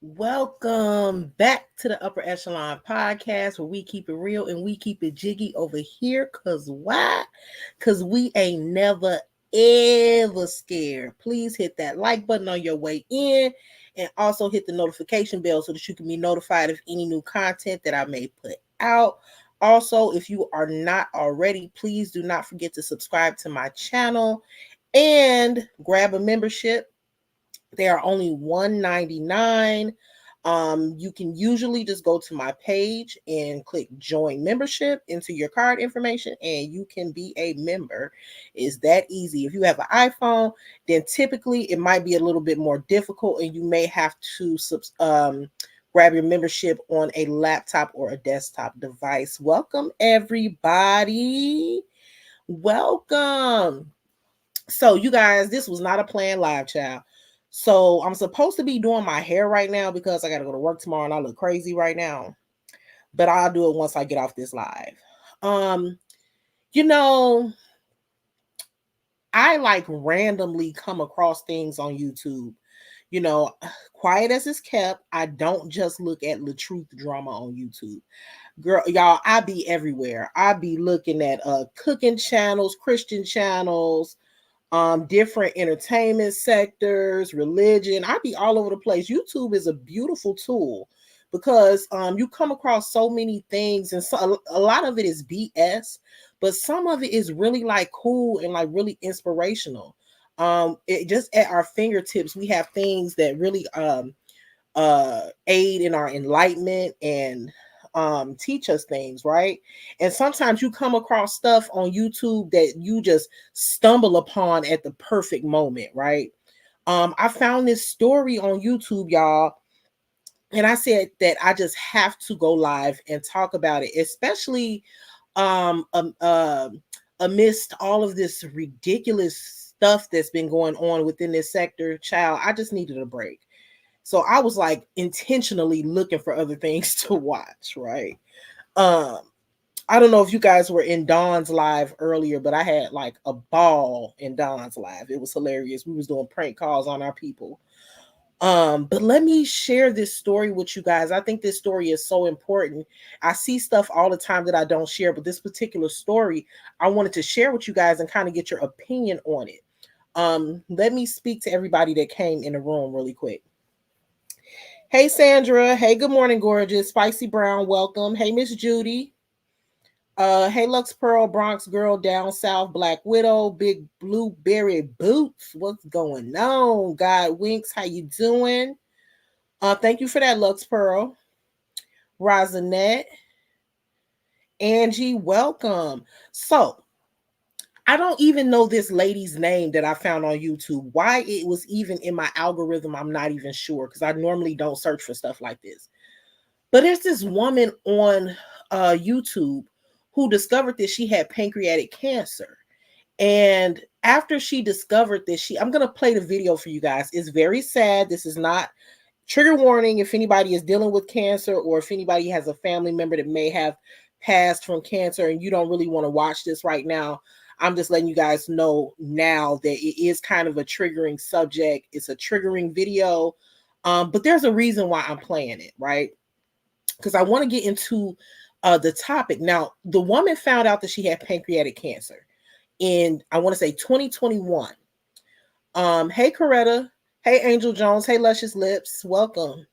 Welcome back to the Upper Echelon Podcast where we keep it real and we keep it jiggy over here. Cause why? Cause we ain't never ever scared. Please hit that like button on your way in and also hit the notification bell so that you can be notified of any new content that I may put out. Also, if you are not already, please do not forget to subscribe to my channel and grab a membership. They are only $1.99. You can usually just go to my page and click join membership, into your card information, and you can be a member. It's that easy. If you have an iPhone, then typically it might be a little bit more difficult and you may have to grab your membership on a laptop or a desktop device. Welcome, everybody. Welcome. So, you guys, this was not a planned live, child. So, I'm supposed to be doing my hair right now because I got to go to work tomorrow and I look crazy right now. But I'll do it once I get off this live. Um, you know, I like randomly come across things on YouTube. You know, quiet as it's kept, I don't just look at the truth drama on YouTube. Girl, y'all, I be everywhere. I be looking at cooking channels, Christian channels, different entertainment sectors, religion. I be all over the place. YouTube is a beautiful tool because you come across so many things, and so a lot of it is BS, but some of it is really like cool and like really inspirational. It just at our fingertips, we have things that really aid in our enlightenment and teach us things, right? And sometimes you come across stuff on YouTube that you just stumble upon at the perfect moment, right? I found this story on YouTube, y'all, and I said that I just have to go live and talk about it, especially um, um uh, amidst all of this ridiculous stuff that's been going on within this sector. Child, I just needed a break. So I was like intentionally looking for other things to watch, right? Um, I don't know if you guys were in Dawn's live earlier, but I had like a ball in Dawn's live. It was hilarious. We was doing prank calls on our people. But let me share this story with you guys. I think this story is so important. I see stuff all the time that I don't share, but this particular story I wanted to share with you guys and kind of get your opinion on it. Let me speak to everybody that came in the room really quick. Hey Sandra. Hey, good morning, gorgeous. Spicy Brown, welcome. Hey, Miss Judy. Hey Lux Pearl, Bronx Girl, Down South, Black Widow, Big Blueberry Boots. What's going on? God Winks, how you doing? Thank you for that, Lux Pearl. Rosinette, Angie, welcome. So I don't even know this lady's name that I found on YouTube. Why it was even in my algorithm, I'm not even sure because I normally don't search for stuff like this. But there's this woman on YouTube who discovered that she had pancreatic cancer. And after she discovered this, I'm going to play the video for you guys. It's very sad. This is not trigger warning if anybody is dealing with cancer or if anybody has a family member that may have passed from cancer and you don't really want to watch this right now. I'm just letting you guys know now that it is kind of a triggering subject. It's a triggering video. But there's a reason why I'm playing it, right? Because I want to get into the topic. Now, the woman found out that she had pancreatic cancer in, I want to say, 2021. Hey, Coretta. Hey, Angel Jones. Hey, Luscious Lips. Welcome.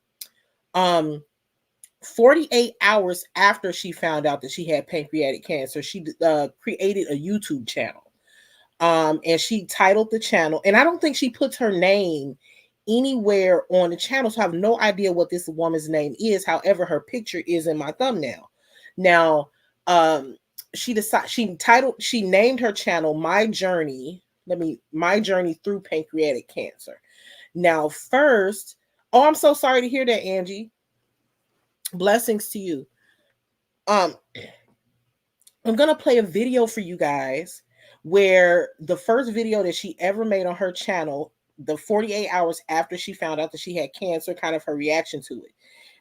48 hours after she found out that she had pancreatic cancer, she created a YouTube channel. And she titled the channel, and I don't think she puts her name anywhere on the channel, so I have no idea what this woman's name is. However, her picture is in my thumbnail. Now, she named her channel My Journey Through Pancreatic Cancer. Now, first, I'm so sorry to hear that, Angie. Blessings to you. I'm gonna play a video for you guys where the first video that she ever made on her channel, the 48 hours after she found out that she had cancer, kind of her reaction to it.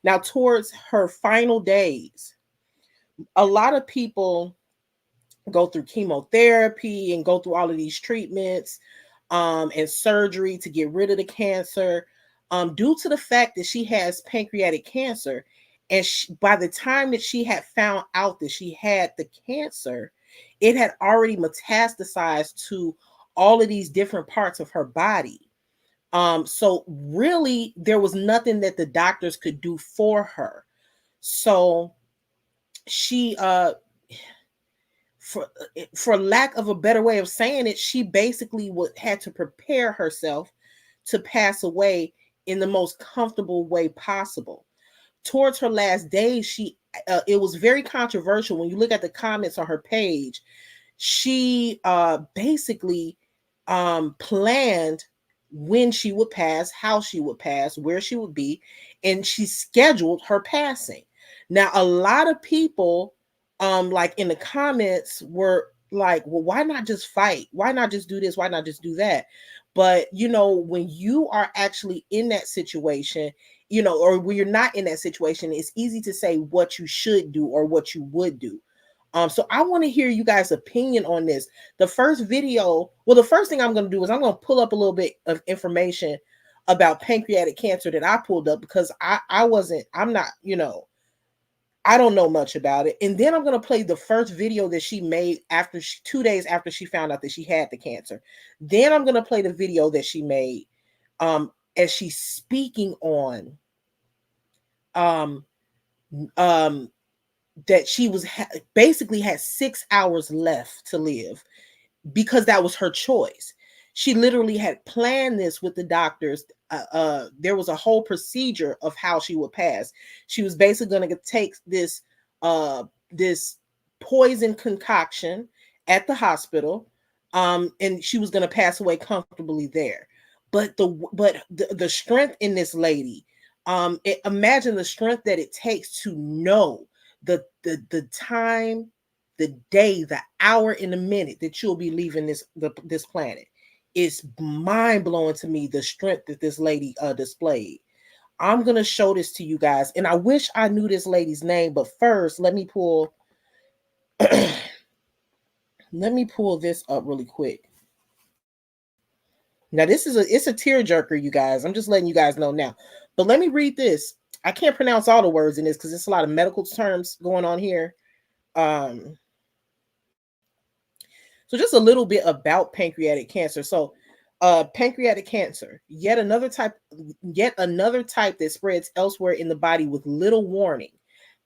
Now, towards her final days, a lot of people go through chemotherapy and go through all of these treatments and surgery to get rid of the cancer. Due to the fact that she has pancreatic cancer, and by the time that she had found out that she had the cancer, it had already metastasized to all of these different parts of her body. So really, there was nothing that the doctors could do for her. So she, for lack of a better way of saying it, she basically had to prepare herself to pass away in the most comfortable way possible. Towards her last days, it was very controversial. When you look at the comments on her page, she basically planned when she would pass, how she would pass, where she would be, and she scheduled her passing. Now, a lot of people, like in the comments, were like, well, why not just fight? Why not just do this? Why not just do that? But when you are actually in that situation, or when you're not in that situation, it's easy to say what you should do or what you would do. So I want to hear you guys' opinion on this. The first thing I'm going to do is I'm going to pull up a little bit of information about pancreatic cancer that I pulled up, because I'm not, I don't know much about it. And then I'm going to play the first video that she made 2 days after she found out that she had the cancer. Then I'm going to play the video that she made as she's speaking on um that she was basically had 6 hours left to live, because that was her choice. She literally had planned this with the doctors. There was a whole procedure of how she would pass. She was basically going to take this poison concoction at the hospital, and she was going to pass away comfortably there. But the strength in this lady, imagine the strength that it takes to know the time, the day, the hour, and the minute that you'll be leaving this planet. It's mind blowing to me, the strength that this lady displayed. I'm gonna show this to you guys, and I wish I knew this lady's name. But first, let me pull this up really quick. Now, it's a tearjerker, you guys. I'm just letting you guys know now. But let me read this. I can't pronounce all the words in this because it's a lot of medical terms going on here. So just a little bit about pancreatic cancer. So pancreatic cancer, yet another type that spreads elsewhere in the body with little warning.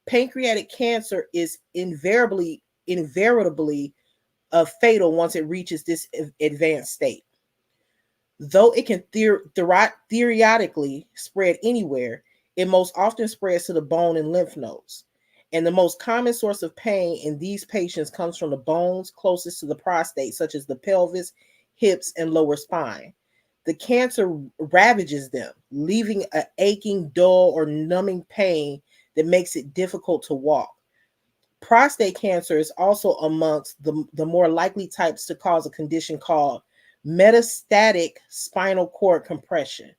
Pancreatic cancer is invariably fatal once it reaches this advanced state. Though it can theoretically spread anywhere, it most often spreads to the bone and lymph nodes. And the most common source of pain in these patients comes from the bones closest to the prostate, such as the pelvis, hips, and lower spine. The cancer ravages them, leaving an aching, dull, or numbing pain that makes it difficult to walk. Prostate cancer is also amongst the more likely types to cause a condition called metastatic spinal cord compression.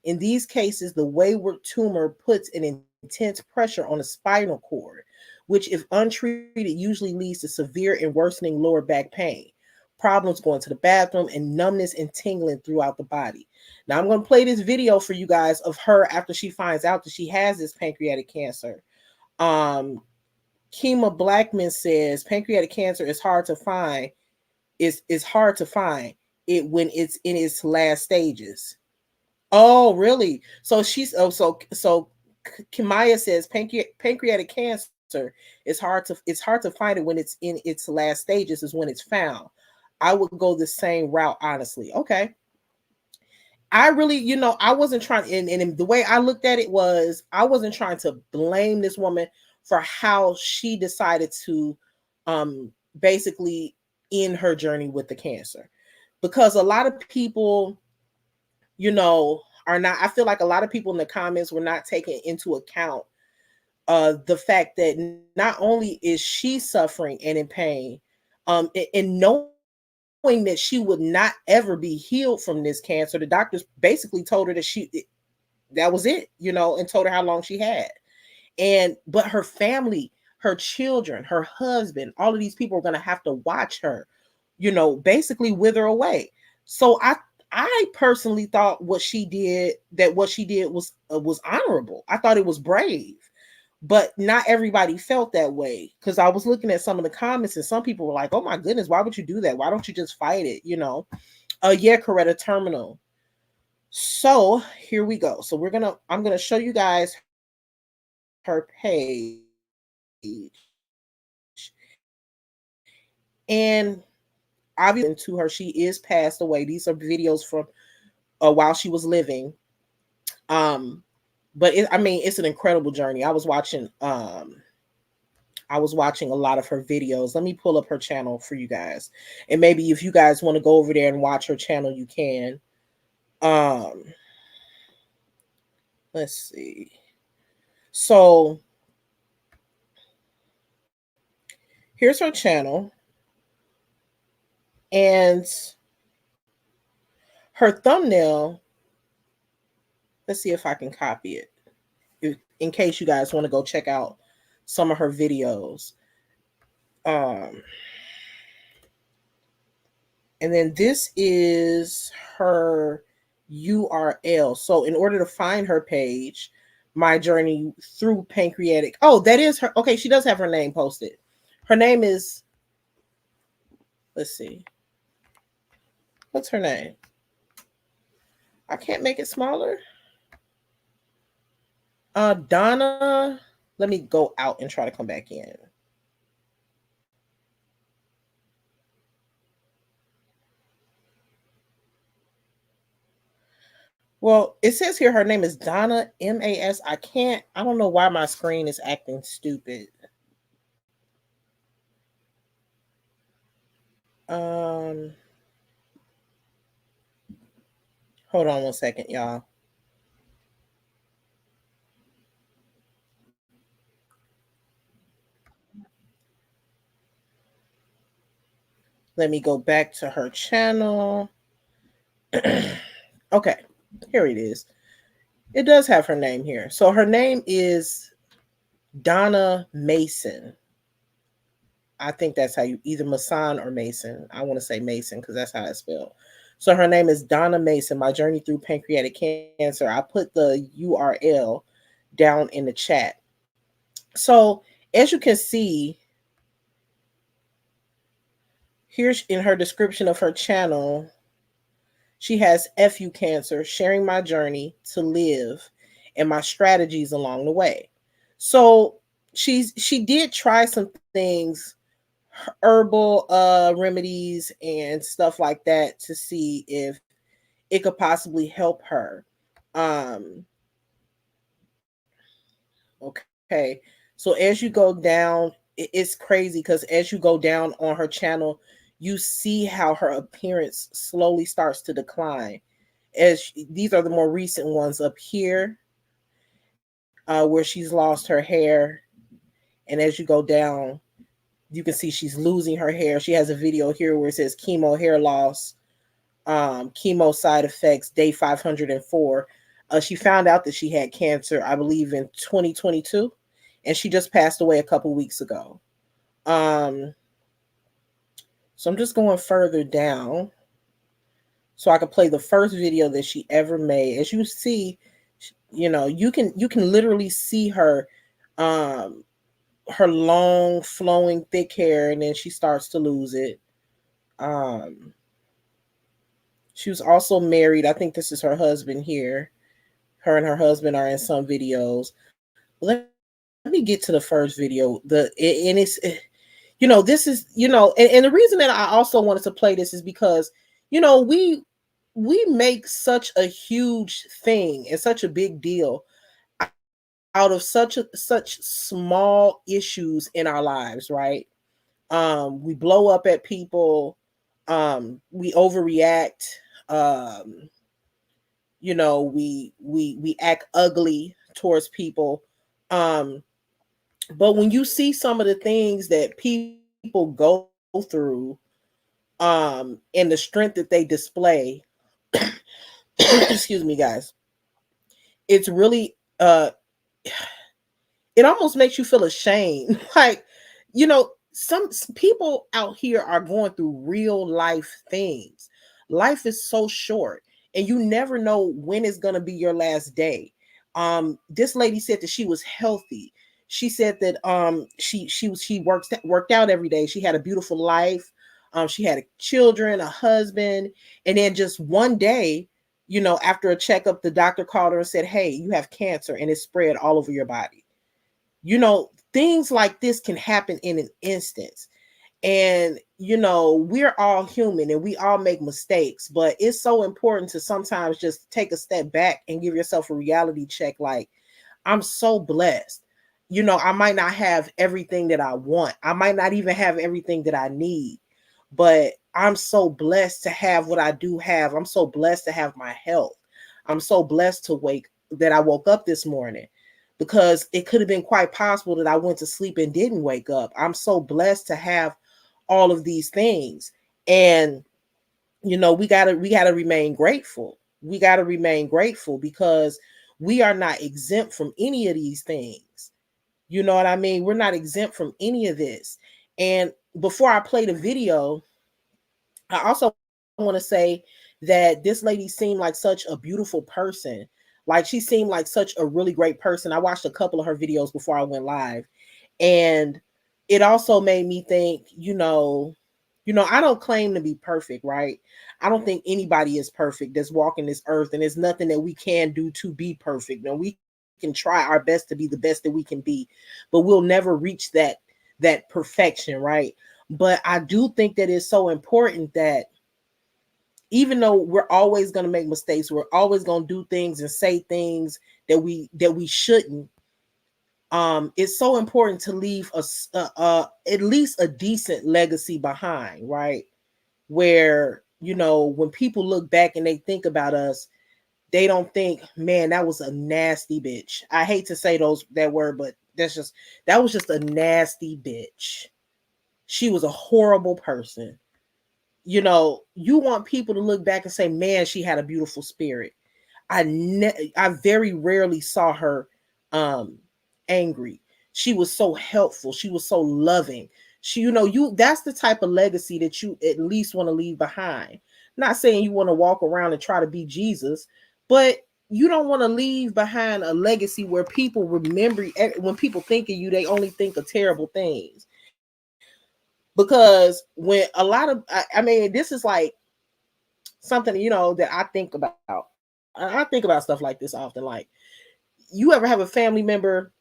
In these cases, the wayward tumor puts an intense pressure on the spinal cord, which, if untreated, usually leads to severe and worsening lower back pain, problems going to the bathroom, and numbness and tingling throughout the body. Now, I'm going to play this video for you guys of her after she finds out that she has this pancreatic cancer. Kima Blackman says pancreatic cancer is hard to find. It's hard to find it when it's in its last stages. Oh, really? So so Kimaya says pancreatic cancer is hard to find it when it's in its last stages, is when it's found. I would go the same route, honestly. Okay. I really, I wasn't trying, and the way I looked at it was, I wasn't trying to blame this woman for how she decided to basically end her journey with the cancer. Because a lot of people, are not, I feel like a lot of people in the comments were not taking into account the fact that not only is she suffering and in pain, and knowing that she would not ever be healed from this cancer, the doctors basically told her that that was it, and told her how long she had. But her family, her children, her husband, all of these people are going to have to watch her, basically wither away. So I personally thought what she did was honorable. I thought it was brave, but not everybody felt that way, because I was looking at some of the comments and some people were like, "Oh my goodness, why would you do that? Why don't you just fight it?" You know. Yeah, Coretta Terminal. So here we go. So I'm gonna show you guys her page, and obviously to her, she is passed away. These are videos from while she was living. Um, but I mean, it's an incredible journey. I was watching a lot of her videos. Let me pull up her channel for you guys, and maybe if you guys want to go over there and watch her channel, you can. Um, let's see. So here's her channel, and her thumbnail. Let's see if I can copy it, in case you guys want to go check out some of her videos. Um, and then this is her URL. So in order to find her page, my journey through pancreatic. Oh, that is her. Okay, she does have her name posted. Her name is, let's see. What's her name? I can't make it smaller. Donna. Let me go out and try to come back in. Well, it says here her name is Donna MAS. I don't know why my screen is acting stupid. Um Hold on one second, y'all. Let me go back to her channel. Okay, here it is. It does have her name here. So her name is Donna Mason. I think that's how you, either Mason or Mason. I want to say Mason because that's how it's spelled. So her name is Donna Mason, My Journey Through Pancreatic Cancer. I put the URL down in the chat. So as you can see, here's in her description of her channel, she has FU cancer, sharing my journey to live and my strategies along the way. So she did try some things, herbal remedies and stuff like that, to see if it could possibly help her. Um okay. So as you go down, it's crazy because as you go down on her channel, you see how her appearance slowly starts to decline. These are the more recent ones up here, where she's lost her hair, and as you go down, you can see she's losing her hair. She has a video here where it says chemo hair loss, chemo side effects, day 504. She found out that she had cancer, I believe, in 2022, and she just passed away a couple weeks ago. So I'm just going further down so I could play the first video that she ever made. As you see, you can literally see her, her long flowing thick hair, and then she starts to lose it. She was also married. I think this is her husband here. Her and her husband are in some videos. Let me get to the first video. And it's, this is, and the reason that I also wanted to play this is because, we make such a huge thing and such a big deal out of such small issues in our lives, right? We blow up at people, we overreact, we act ugly towards people. But when you see some of the things that people go through, and the strength that they display, excuse me, guys, it's really it almost makes you feel ashamed. Like, some people out here are going through real life things. Life is so short. and you never know when it's going to be your last day. This lady said that she was healthy. She said that she worked out every day. She had a beautiful life. She had children, a husband, and then just one day, after a checkup, the doctor called her and said, "Hey, you have cancer, and it's spread all over your body." Things like this can happen in an instance. And, we're all human and we all make mistakes, but it's so important to sometimes just take a step back and give yourself a reality check. Like, I'm so blessed. I might not have everything that I want. I might not even have everything that I need, but I'm so blessed to have what I do have. I'm so blessed to have my health. I'm so blessed that I woke up this morning, because it could have been quite possible that I went to sleep and didn't wake up. I'm so blessed to have all of these things. And we got to remain grateful. We got to remain grateful because we are not exempt from any of these things. You know what I mean? We're not exempt from any of this. And before I play the video, I also want to say that this lady seemed like such a beautiful person. Like, she seemed like such a really great person. I watched a couple of her videos before I went live, and it also made me think, I don't claim to be perfect, right? I don't think anybody is perfect that's walking this earth, and there's nothing that we can do to be perfect. No, we can try our best to be the best that we can be, but we'll never reach that perfection, right? But I do think that it's so important that even though we're always going to make mistakes, we're always going to do things and say things that we shouldn't. It's so important to leave at least a decent legacy behind, right? Where, when people look back and they think about us, they don't think, man, that was a nasty bitch. I hate to say that word, but that was just a nasty bitch. She was a horrible person. You want people to look back and say, man, she had a beautiful spirit. I very rarely saw her angry. She was so helpful. She was so loving. That's the type of legacy that you at least want to leave behind. Not saying you want to walk around and try to be Jesus, but you don't want to leave behind a legacy where people remember, when people think of you, they only think of terrible things. Because when a lot of, I mean, this is like something, that I think about. I think about stuff like this often. Like, you ever have a family member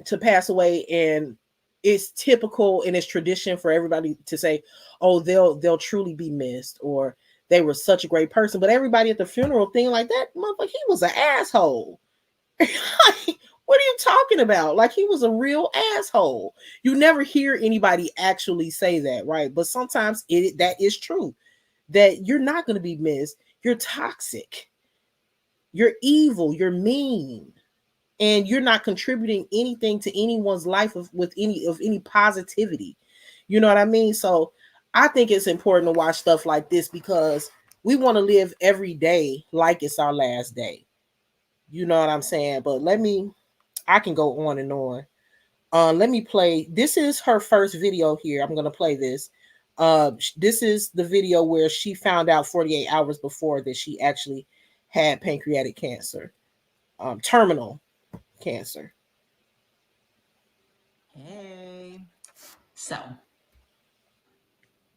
to pass away, and it's typical and it's tradition for everybody to say, oh, they'll truly be missed, or they were such a great person, but everybody at the funeral thing like, that motherfucker, he was an asshole. What are you talking about? Like, he was a real asshole. You never hear anybody actually say that, right? But sometimes that is true, that you're not going to be missed. You're toxic, you're evil, you're mean, and you're not contributing anything to anyone's life with any positivity. You know what I mean? So I think it's important to watch stuff like this, because we want to live every day like it's our last day. You know what I'm saying? But I can go on and on. Let me play. This is her first video here. I'm going to play this. This is the video where she found out 48 hours before that she actually had pancreatic cancer, terminal cancer. Hey. So,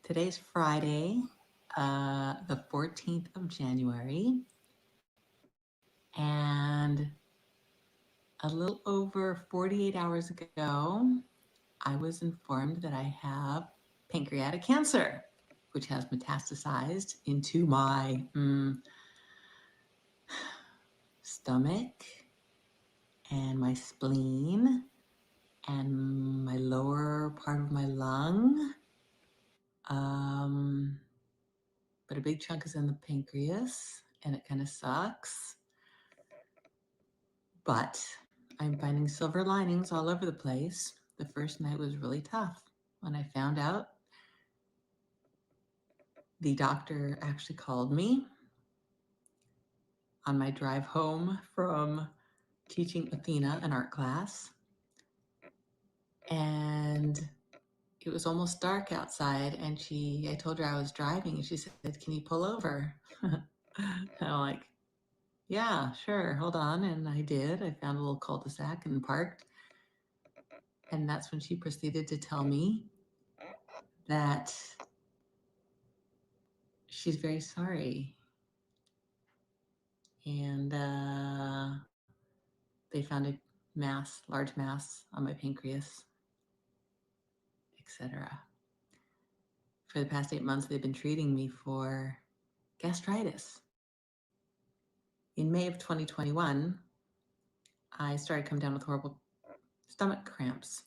today's Friday, the 14th of January, and a little over 48 hours ago, I was informed that I have pancreatic cancer, which has metastasized into my stomach and my spleen and my lower part of my lung. But a big chunk is in the pancreas, and it kind of sucks. But I'm finding silver linings all over the place. The first night was really tough. When I found out, the doctor actually called me on my drive home from teaching Athena an art class. And it was almost dark outside, and I told her I was driving, and she said, "Can you pull over?" And I'm like, yeah, sure, hold on. And I did. I found a little cul-de-sac and parked. And that's when she proceeded to tell me that she's very sorry. And they found a large mass on my pancreas, etc. For the past 8 months, they've been treating me for gastritis. In May of 2021, I started coming down with horrible stomach cramps.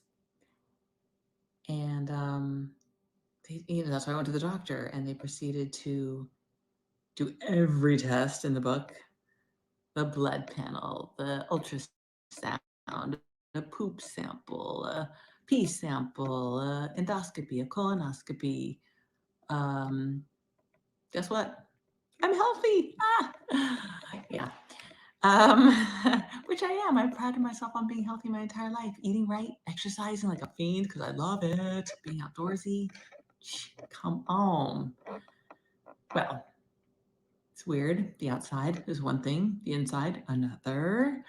And that's why I went to the doctor, and they proceeded to do every test in the book: the blood panel, the ultrasound, a poop sample, a pee sample, endoscopy, a colonoscopy. Um, Guess what? I'm healthy. Yeah. Um, which I am. I'm proud of myself on being healthy my entire life, eating right, exercising like a fiend because I love it, being outdoorsy. Come on. Well, it's weird. The outside is one thing, the inside another.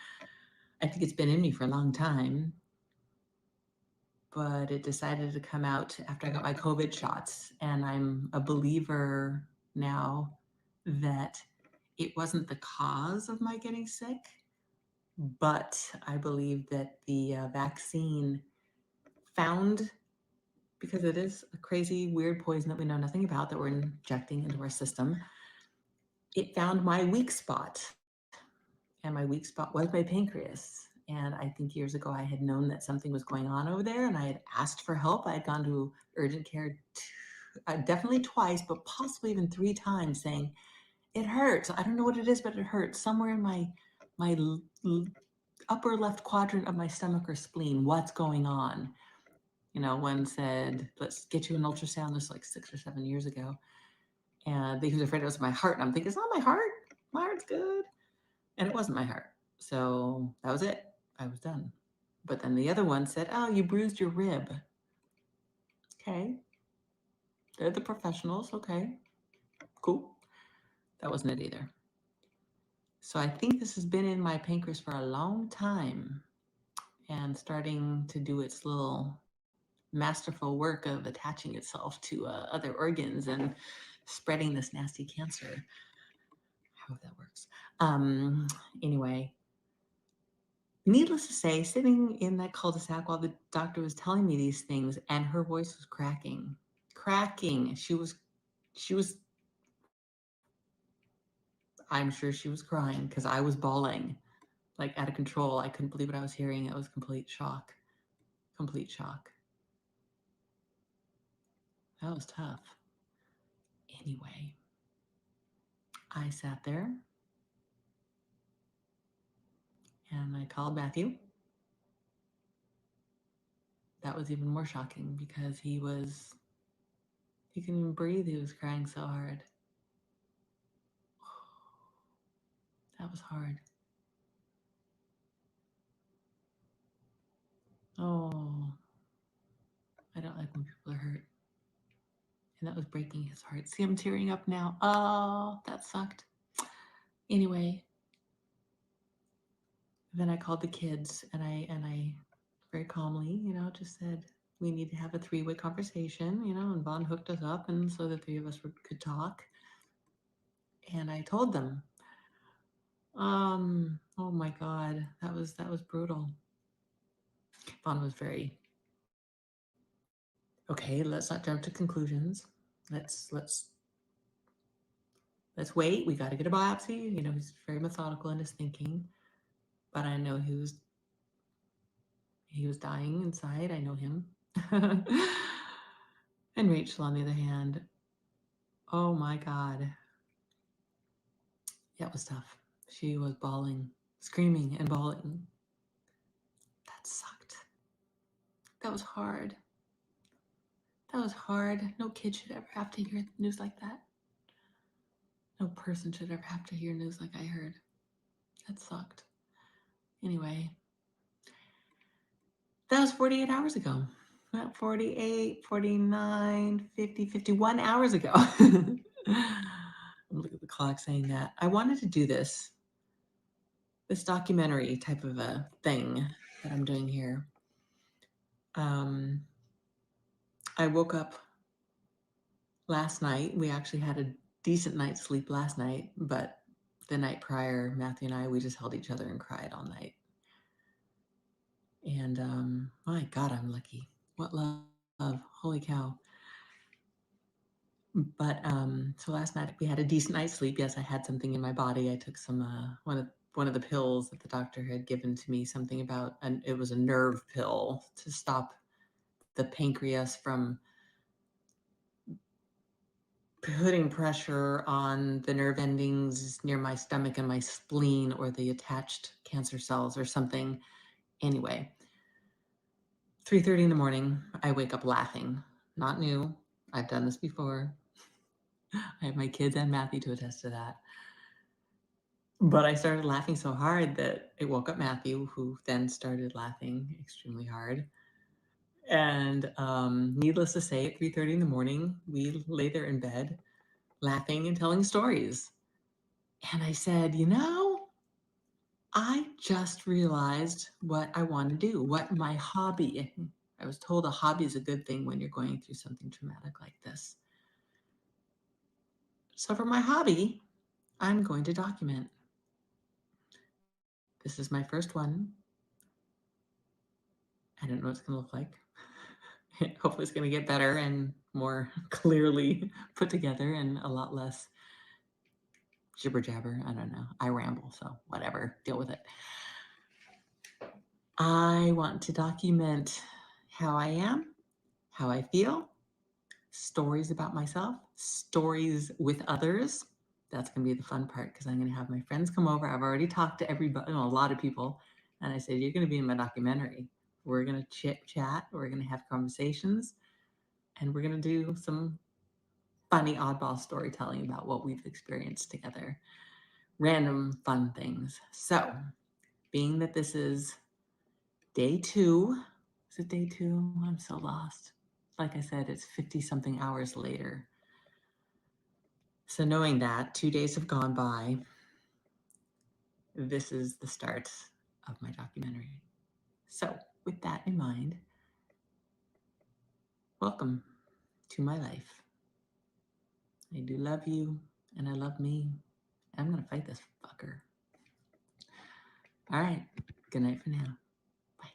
I think it's been in me for a long time, but it decided to come out after I got my COVID shots. And I'm a believer now that it wasn't the cause of my getting sick, but I believe that the vaccine found, because it is a crazy, weird poison that we know nothing about that we're injecting into our system, it found my weak spot. And my weak spot was my pancreas. And I think years ago I had known that something was going on over there, and I had asked for help. I had gone to urgent care definitely twice, but possibly even 3 times, saying, it hurts. I don't know what it is, but it hurts somewhere in my upper left quadrant of my stomach or spleen. What's going on? One said, let's get you an ultrasound. This was like 6 or 7 years ago. And he was afraid it was my heart. And I'm thinking, it's not my heart. My heart's good. And it wasn't my heart. So that was it. I was done. But then the other one said, oh, you bruised your rib. Okay. They're the professionals. Okay. Cool. That wasn't it either. So I think this has been in my pancreas for a long time and starting to do its little masterful work of attaching itself to other organs and spreading this nasty cancer. I hope that works. Anyway, needless to say, sitting in that cul-de-sac while the doctor was telling me these things, and her voice was cracking. She was, I'm sure she was crying because I was bawling, like out of control. I couldn't believe what I was hearing. It was complete shock. Complete shock. That was tough. Anyway, I sat there and I called Matthew. That was even more shocking because he couldn't even breathe. He was crying so hard. That was hard. Oh, I don't like when people are hurt. And that was breaking his heart. See, I'm tearing up now. Oh, that sucked. Anyway, then I called the kids and I very calmly, just said, we need to have a 3-way conversation, and Vaughn hooked us up, and so the 3 of us could talk. And I told them, oh my God, that was brutal. Vaughn was very, okay, let's not jump to conclusions. Let's wait. We got to get a biopsy. He's very methodical in his thinking, but I know he was dying inside. I know him. And Rachel, on the other hand, oh my God. Yeah, it was tough. She was bawling, screaming and bawling. That sucked. That was hard. That was hard. No kid should ever have to hear news like that. No person should ever have to hear news like I heard. That sucked. Anyway, that was 48 hours ago. 48, 49, 50, 51 hours ago. look at the clock saying that. I wanted to do this documentary type of a thing that I'm doing here. Um, I woke up last night. We actually had a decent night's sleep last night, but the night prior, Matthew and I, we just held each other and cried all night. And my God, I'm lucky. What love. Holy cow. But so last night we had a decent night's sleep. Yes, I had something in my body. I took some one of the pills that the doctor had given to me, something about it was a nerve pill to stop the pancreas from putting pressure on the nerve endings near my stomach and my spleen or the attached cancer cells or something. Anyway, 3:30 in the morning, I wake up laughing. Not new. I've done this before. I have my kids and Matthew to attest to that. But I started laughing so hard that it woke up Matthew, who then started laughing extremely hard. And needless to say, at 3:30 in the morning, we lay there in bed laughing and telling stories. And I said, I just realized what I want to do, what my hobby. I was told a hobby is a good thing when you're going through something traumatic like this. So for my hobby, I'm going to document. This is my first one. I don't know what it's going to look like. Hopefully it's going to get better and more clearly put together and a lot less jibber jabber. I don't know. I ramble, so whatever. Deal with it. I want to document how I am, how I feel, stories about myself, stories with others. That's going to be the fun part because I'm going to have my friends come over. I've already talked to everybody, a lot of people, and I said, you're going to be in my documentary. We're going to chit chat, we're going to have conversations, and we're going to do some funny oddball storytelling about what we've experienced together. Random fun things. So, being that this is day 2, is it day 2? I'm so lost. Like I said, it's 50 something hours later. So knowing that 2 days have gone by, this is the start of my documentary. So with that in mind, welcome to my life. I do love you and I love me. I'm going to fight this fucker. All right. Good night for now. Bye.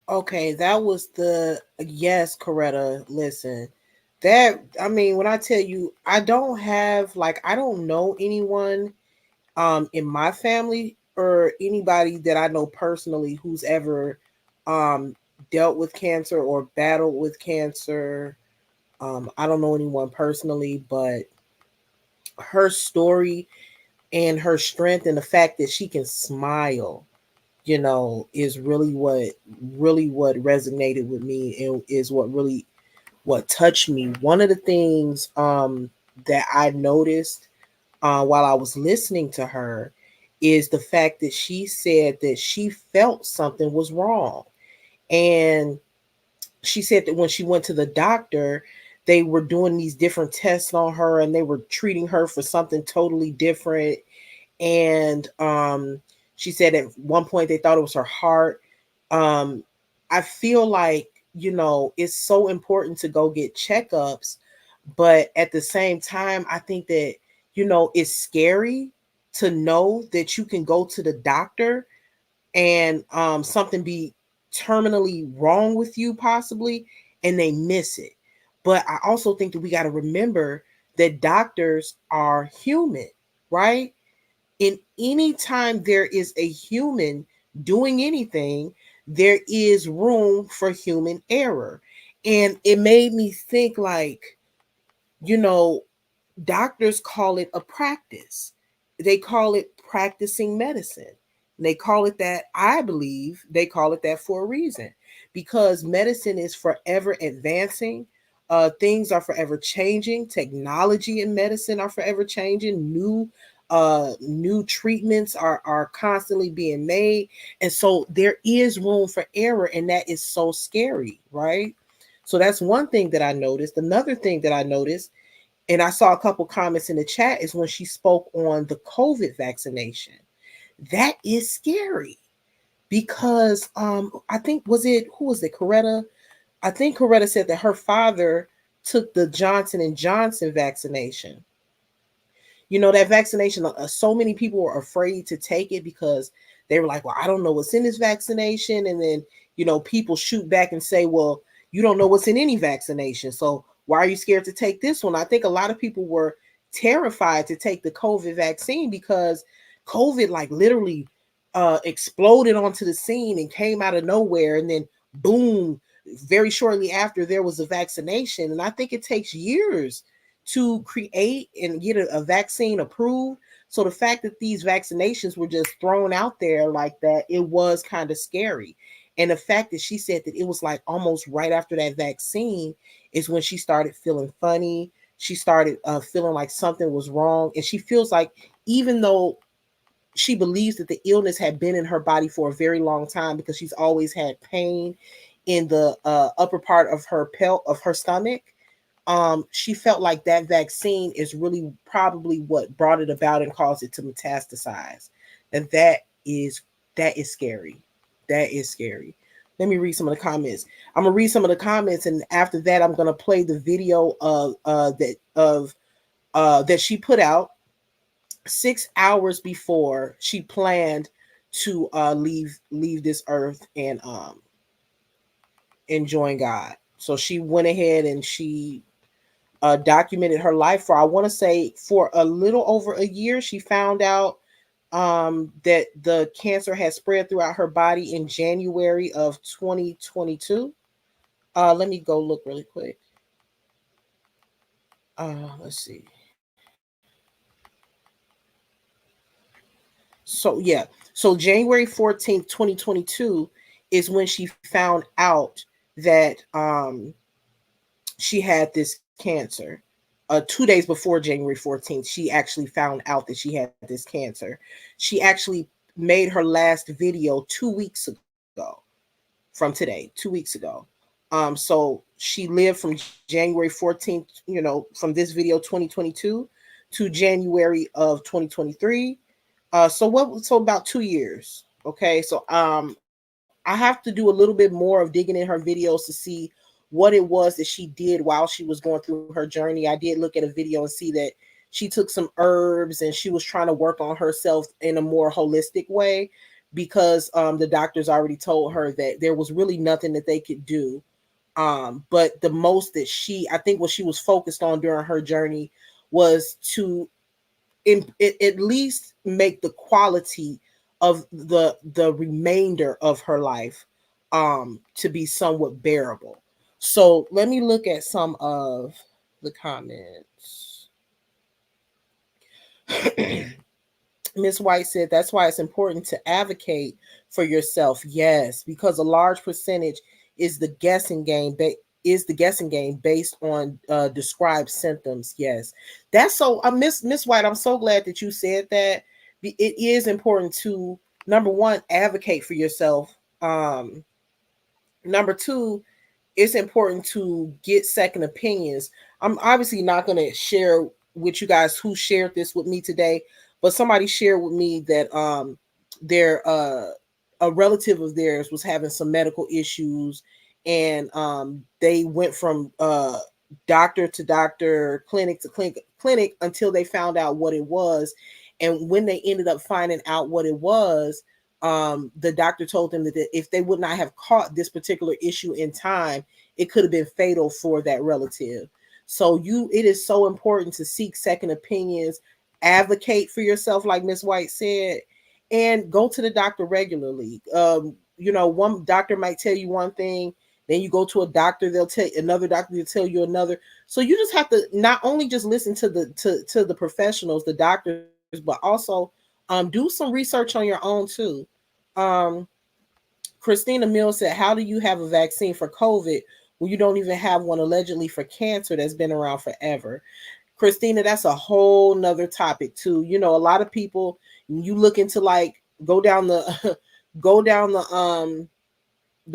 Okay, that was the yes, Coretta. Listen, that I mean, when I tell you, I don't have like I don't know anyone in my family or anybody that I know personally who's ever um dealt with cancer or battled with cancer. I don't know anyone personally, but her story and her strength and the fact that she can smile, is really what resonated with me and is what touched me. One of the things that I noticed while I was listening to her is the fact that she said that she felt something was wrong. And she said that when she went to the doctor, they were doing these different tests on her and they were treating her for something totally different. And she said at one point they thought it was her heart. um I feel like, it's so important to go get checkups, but at the same time I think that, it's scary to know that you can go to the doctor and something be terminally wrong with you possibly, and they miss it. But I also think that we got to remember that doctors are human, right? In any time there is a human doing anything, there is room for human error. And it made me think like, you know, doctors call it a practice. They call it practicing medicine. They call it that, I believe they call it that for a reason, because medicine is forever advancing. Things are forever changing. Technology in medicine are forever changing. New New treatments are constantly being made, and so there is room for error, and that is so scary, right? So that's one thing that I noticed. Another thing that I noticed, and I saw a couple comments in the chat, is when she spoke on the COVID vaccination. That is scary because I think, was it, who was it, Coretta? I think Coretta said that her father took the Johnson & Johnson vaccination. You know, that vaccination, so many people were afraid to take it because they were like, well, I don't know what's in this vaccination. And then, you know, people shoot back and say, well, you don't know what's in any vaccination, so why are you scared to take this one? I think a lot of people were terrified to take the COVID vaccine because COVID, like, literally exploded onto the scene and came out of nowhere, and then boom, very shortly after there was a vaccination. And I think it takes years to create and get a vaccine approved. So the fact that these vaccinations were just thrown out there like that, it was kind of scary. And the fact that she said that it was like almost right after that vaccine is when she started feeling funny. She started feeling like something was wrong. And she feels like, even though she believes that the illness had been in her body for a very long time, because she's always had pain in the upper part of her stomach, she felt like that vaccine is really probably what brought it about and caused it to metastasize. And is that is scary. That is scary. Let me read some of the comments. I'm gonna read some of the comments, and after that, I'm gonna play the video that she put out 6 hours before she planned to leave this earth and join God. So she went ahead and she documented her life for, I want to say, for a little over a year. She found out that the cancer had spread throughout her body in January of 2022. Let me go look really quick. Let's see. So yeah, so January 14th, 2022 is when she found out that she had this cancer. 2 days before January 14th, she actually found out that she had this cancer. She actually made her last video 2 weeks ago from today, 2 weeks ago. So she lived from January 14th, from this video 2022 to January of 2023. So about 2 years. Okay, so I have to do a little bit more of digging in her videos to see what it was that she did while she was going through her journey. I did look at a video and see that she took some herbs and she was trying to work on herself in a more holistic way, because the doctors already told her that there was really nothing that they could do. But the most that I think what she was focused on during her journey was to at least make the quality of the remainder of her life to be somewhat bearable. So let me look at some of the comments. Miss White said that's why it's important to advocate for yourself. Yes, because a large percentage is the guessing game. Is the guessing game based on described symptoms? Yes, that's so. Miss White, I'm so glad that you said that. It is important to, number one, advocate for yourself. Number two, it's important to get second opinions. I'm obviously not going to share with you guys who shared this with me today, but somebody shared with me that their a relative of theirs was having some medical issues, and they went from doctor to doctor, clinic to clinic until they found out what it was. And when they ended up finding out what it was, the doctor told them that if they would not have caught this particular issue in time, it could have been fatal for that relative. So it is so important to seek second opinions, advocate for yourself, like Miss White said, and go to the doctor regularly. One doctor might tell you one thing, then you go to a doctor, they'll tell another doctor, they'll tell you another. So you just have to not only just listen to the professionals, the doctors, but also do some research on your own too. Um, Christina Mills said, how do you have a vaccine for COVID when you don't even have one allegedly for cancer that's been around forever? Christina, that's a whole nother topic too. You know, a lot of people, you look into like go down the go down the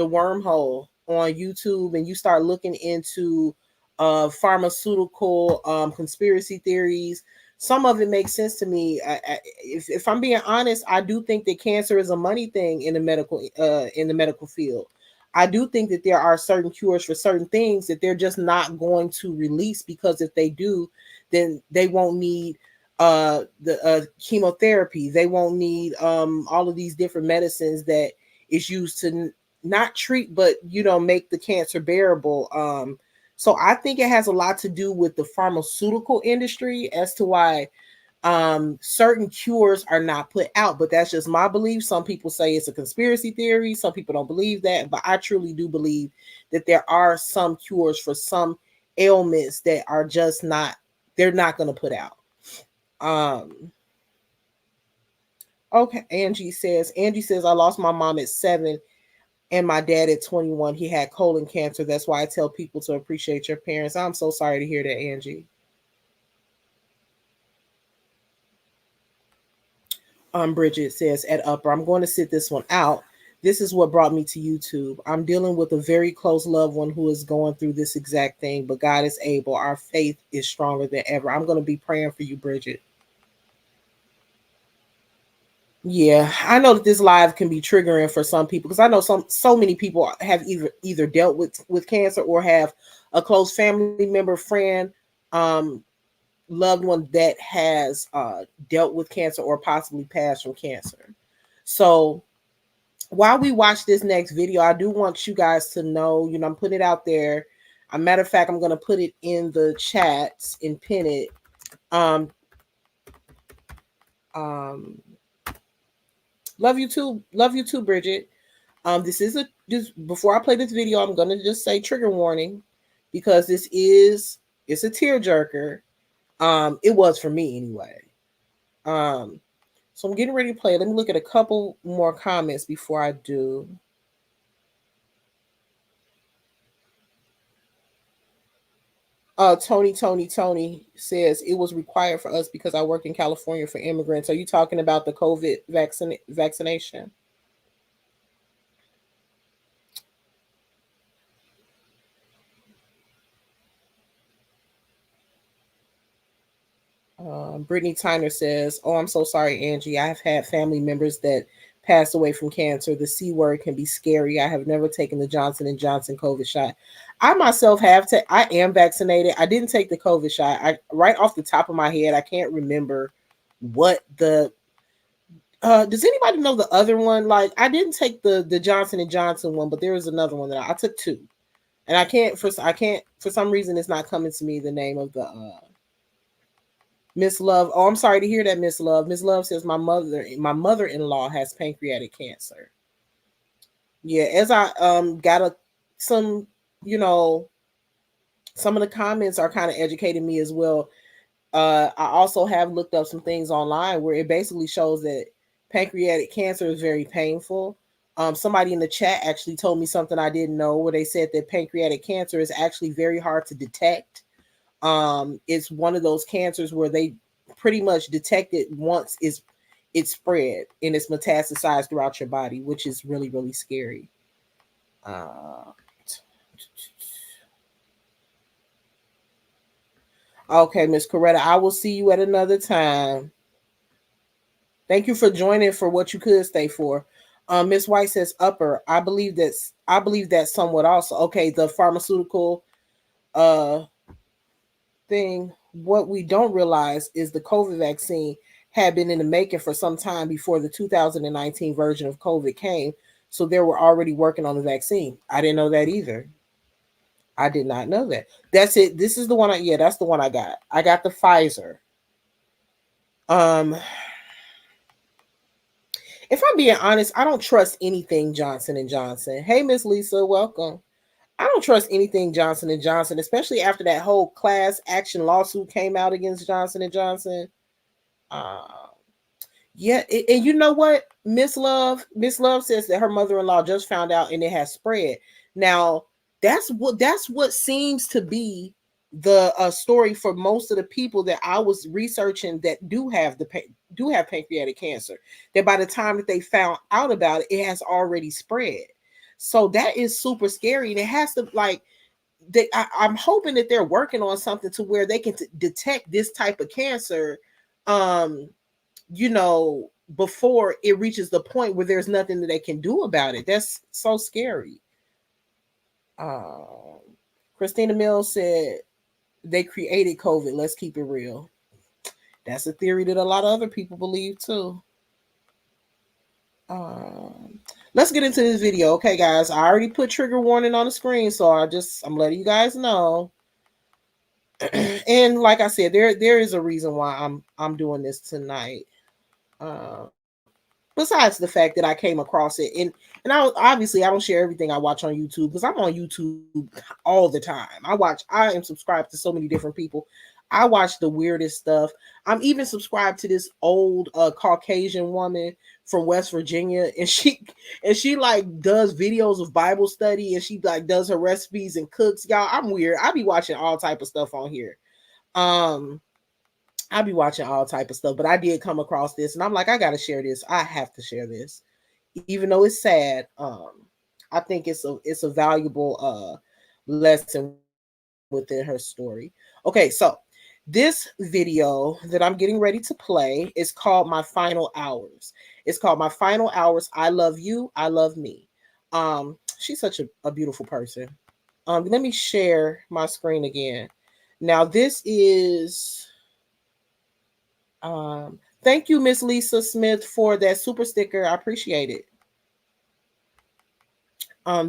wormhole on YouTube and you start looking into pharmaceutical conspiracy theories. Some of it makes sense to me. If I'm being honest, I do think that cancer is a money thing in the medical field. I do think that there are certain cures for certain things that they're just not going to release, because if they do, then they won't need the chemotherapy. They won't need all of these different medicines that is used to not treat, but make the cancer bearable. So I think it has a lot to do with the pharmaceutical industry as to why certain cures are not put out. But that's just my belief. Some people say it's a conspiracy theory, some people don't believe that, but I truly do believe that there are some cures for some ailments that are just not, they're not going to put out. Okay, Angie says, I lost my mom at 7 and my dad at 21. He had colon cancer. That's why I tell people to appreciate your parents. I'm so sorry to hear that, Angie. Bridget says at Upper, I'm going to sit this one out. This is what brought me to YouTube. I'm dealing with a very close loved one who is going through this exact thing, but God is able. Our faith is stronger than ever. I'm going to be praying for you, Bridget. Yeah, I know that this live can be triggering for some people, because I know so many people have either dealt with cancer or have a close family member, friend, loved one that has dealt with cancer or possibly passed from cancer. So while we watch this next video, I do want you guys to know, I'm putting it out there. A matter of fact, I'm going to put it in the chats and pin it. Love you too, Bridget. This before I play this video, I'm gonna just say trigger warning, because it's a tearjerker. It was for me anyway. So I'm getting ready to play. Let me look at a couple more comments before I do. Tony says it was required for us because I work in California for immigrants. Are you talking about the COVID vaccination? Brittany Tyner says, "Oh, I'm so sorry, Angie. I have had family members that passed away from cancer. The C word can be scary. I have never taken the Johnson & Johnson COVID shot. I myself I am vaccinated. I didn't take the COVID shot. I right off the top of my head, I can't remember what the does anybody know the other one? Like, I didn't take the Johnson & Johnson one, but there was another one that I took two. And I can't for some reason it's not coming to me the name of the Miss Love. Oh, I'm sorry to hear that, Miss Love. Miss Love says my mother-in-law has pancreatic cancer. Yeah, as I got some, some of the comments are kind of educating me as well. I also have looked up some things online where it basically shows that pancreatic cancer is very painful. Somebody in the chat actually told me something I didn't know, where they said that pancreatic cancer is actually very hard to detect. It's one of those cancers where they pretty much detect it once it's spread and it's metastasized throughout your body, which is really, really scary. Okay, Miss Coretta, I will see you at another time. Thank you for joining for what you could stay for. Miss White says Upper. I believe that somewhat also. Okay, the pharmaceutical thing. What we don't realize is the COVID vaccine had been in the making for some time before the 2019 version of COVID came. So they were already working on the vaccine. I didn't know that either. I did not know that. That's it. This is the one. That's the one I got. I got the Pfizer. If I'm being honest, I don't trust anything Johnson & Johnson. Hey, Miss Lisa, welcome. I don't trust anything Johnson & Johnson, especially after that whole class action lawsuit came out against Johnson & Johnson. Yeah, and you know what? Miss Love says that her mother-in-law just found out and it has spread. Now, that's what seems to be the story for most of the people that I was researching that do have pancreatic cancer, that by the time that they found out about it, it has already spread. So that is super scary, and it has to like I'm hoping that they're working on something to where they can detect this type of cancer, um, you know, before it reaches the point where there's nothing that they can do about it. That's so scary. Um, Christina Mills said they created COVID. Let's keep it real. That's a theory that a lot of other people believe too. Um, let's get into this video, okay, guys. I already put trigger warning on the screen, so I'm letting you guys know. And like I said, there is a reason why I'm doing this tonight. Uh, Besides the fact that I came across it, and obviously I don't share everything I watch on YouTube because I'm on YouTube all the time. I am subscribed to so many different people. I watch the weirdest stuff. I'm even subscribed to this old Caucasian woman from West Virginia, and she like does videos of Bible study, and she like does her recipes and cooks. Y'all, I'm weird. I be watching all type of stuff on here. Um I be watching all type of stuff, but I did come across this, and I'm like, I gotta share this. I have to share this, even though it's sad. I think it's a valuable lesson within her story. Okay, so this video that I'm getting ready to play is called My Final Hours. It's called My Final Hours. I love you. I love me. She's such a beautiful person. Let me share my screen again. Now this is thank you, Miss Lisa Smith, for that super sticker. I appreciate it.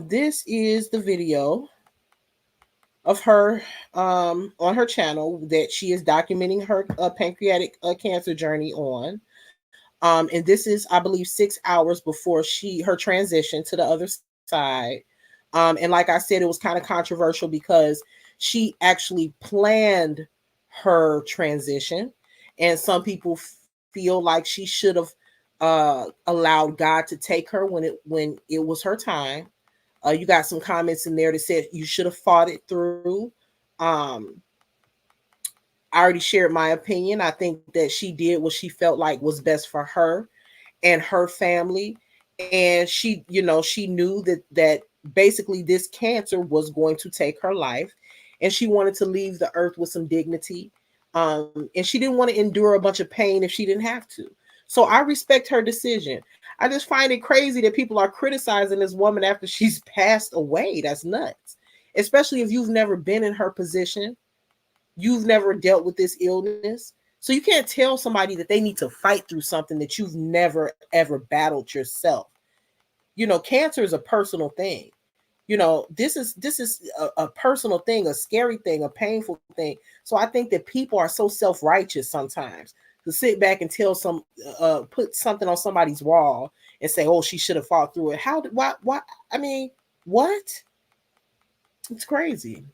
This is the video of her on her channel that she is documenting her pancreatic cancer journey on. And this is, I believe, 6 hours before her transition to the other side. And like I said, it was kind of controversial because she actually planned her transition, and some people feel like she should have allowed God to take her when it was her time. You got some comments in there that said you should have fought it through. Um, I already shared my opinion. I think that she did what she felt like was best for her and her family, and she knew that basically this cancer was going to take her life, and she wanted to leave the earth with some dignity. And she didn't want to endure a bunch of pain if she didn't have to. So I respect her decision. I just find it crazy that people are criticizing this woman after she's passed away. That's nuts, especially if you've never been in her position. You've never dealt with this illness. So you can't tell somebody that they need to fight through something that you've never ever battled yourself. Cancer is a personal thing. This is a personal thing, a scary thing, a painful thing. So I think that people are so self-righteous sometimes to sit back and tell put something on somebody's wall and say, oh, she should have fought through it. Why? I mean, what? It's crazy.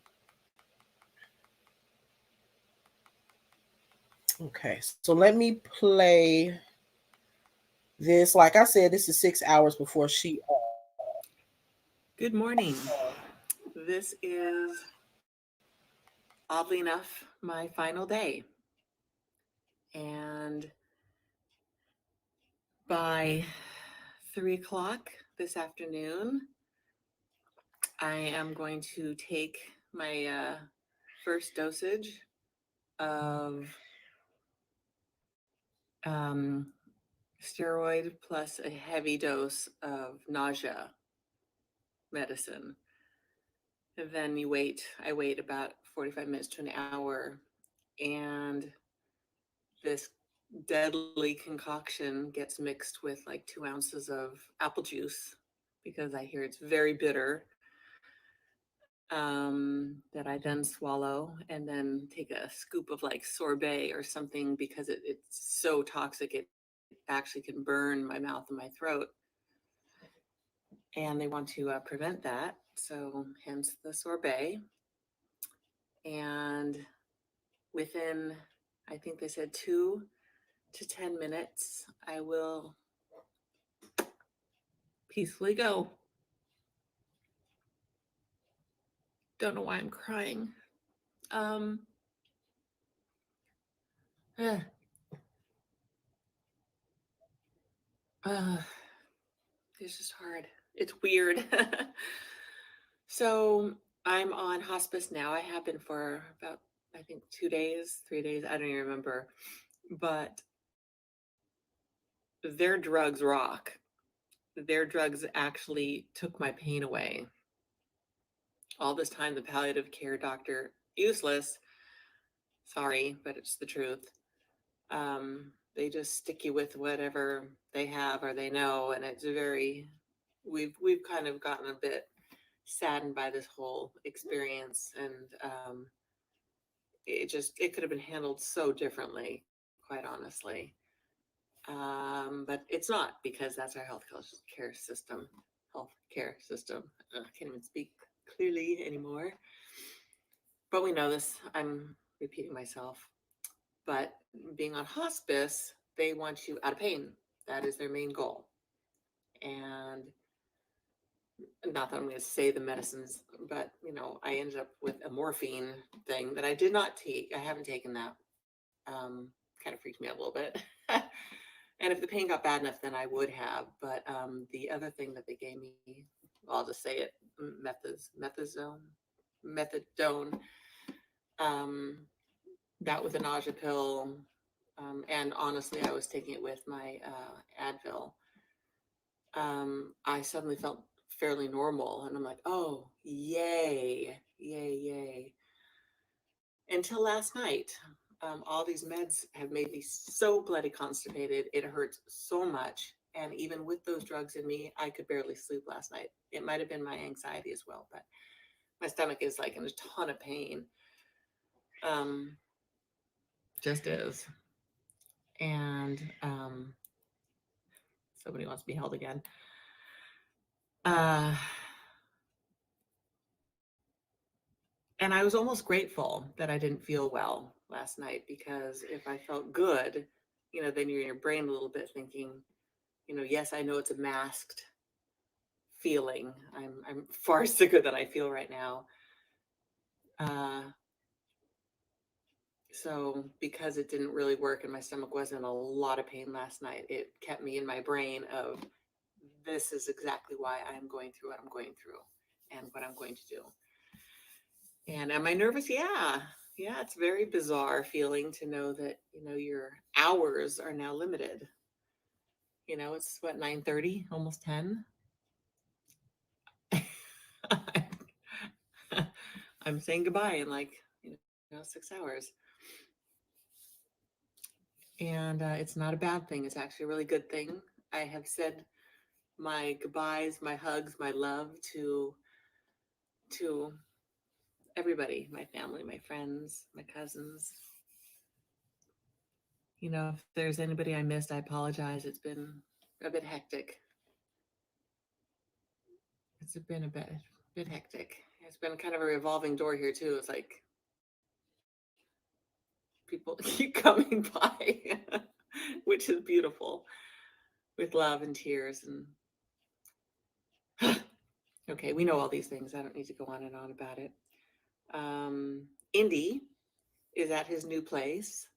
Okay, so let me play this. Like I said, this is 6 hours before she. Good morning. This is, oddly enough, my final day. And by 3 o'clock this afternoon, I am going to take my first dosage of um, steroid plus a heavy dose of nausea medicine. And then I wait about 45 minutes to an hour, and this deadly concoction gets mixed with like 2 ounces of apple juice because I hear it's very bitter. That I then swallow and then take a scoop of like sorbet or something because it's so toxic it actually can burn my mouth and my throat. And they want to prevent that, so hence the sorbet. And within, I think they said 2 to 10 minutes, I will peacefully go. Don't know why I'm crying. Um, uh, uh, it's just hard. It's weird. So I'm on hospice now. I have been for about, I think, 2 days, 3 days. I don't even remember. But their drugs rock. Their drugs actually took my pain away. All this time, the palliative care doctor, useless. Sorry, but it's the truth. They just stick you with whatever they have or they know, and it's very. We've kind of gotten a bit saddened by this whole experience, and it could have been handled so differently, quite honestly. But it's not, because that's our care system. Health care system. I can't even speak clearly anymore. But we know this. I'm repeating myself. But being on hospice, they want you out of pain. That is their main goal. And not that I'm going to say the medicines, but I ended up with a morphine thing that I did not take. I haven't taken that. Kind of freaked me out a little bit. And if the pain got bad enough, then I would have. But the other thing that they gave me, I'll just say it, methadone. Um, that was a nausea pill. And honestly, I was taking it with my Advil. I suddenly felt fairly normal, and I'm like, oh, yay, yay, yay. Until last night, all these meds have made me so bloody constipated. It hurts so much. And even with those drugs in me, I could barely sleep last night. It might have been my anxiety as well, but my stomach is like in a ton of pain. Um, just is. And somebody wants to be held again. Uh, and I was almost grateful that I didn't feel well last night, because if I felt good, then you're in your brain a little bit thinking, yes, I know it's a masked feeling. I'm far sicker than I feel right now. Uh, so because it didn't really work and my stomach was in a lot of pain last night, it kept me in my brain of, this is exactly why I'm going through what I'm going through and what I'm going to do. And am I nervous? Yeah. Yeah, it's very bizarre feeling to know that, your hours are now limited. It's what, 9:30, almost 10. I'm saying goodbye in like, 6 hours. And it's not a bad thing. It's actually a really good thing. I have said my goodbyes, my hugs, my love to everybody, my family, my friends, my cousins. If there's anybody I missed, I apologize. It's been a bit hectic. It's been a bit hectic. It's been kind of a revolving door here too. It's like people keep coming by, which is beautiful, with love and tears. And okay, we know all these things. I don't need to go on and on about it. Indy is at his new place.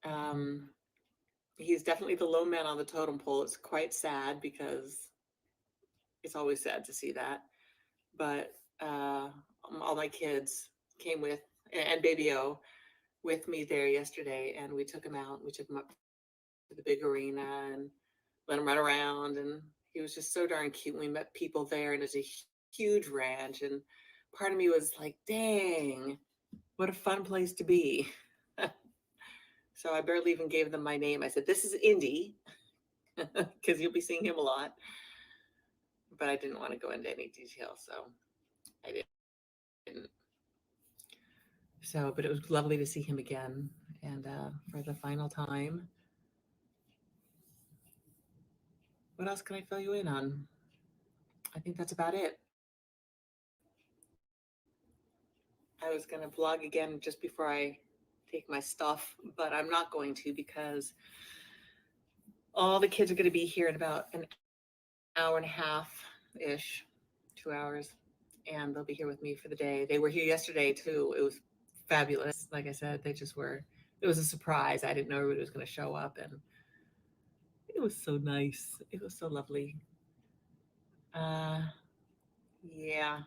Um, he's definitely the low man on the totem pole. It's quite sad, because it's always sad to see that. But all my kids came with, and Baby O, with me there yesterday, and we took him out. We took him up to the big arena and let him run around, and he was just so darn cute. We met people there, and it's a huge ranch, and part of me was like, dang, what a fun place to be. So I barely even gave them my name. I said, this is Indy, because you'll be seeing him a lot. But I didn't want to go into any detail, so I didn't. So, but it was lovely to see him again. And for the final time, what else can I fill you in on? I think that's about it. I was going to vlog again just before I take my stuff, but I'm not going to, because all the kids are going to be here in about an hour and a half ish, 2 hours. and they'll be here with me for the day. They were here yesterday too. It was fabulous. Like I said, they just were. It was a surprise. I didn't know everybody was going to show up, and it was so nice. It was so lovely. Uh, yeah,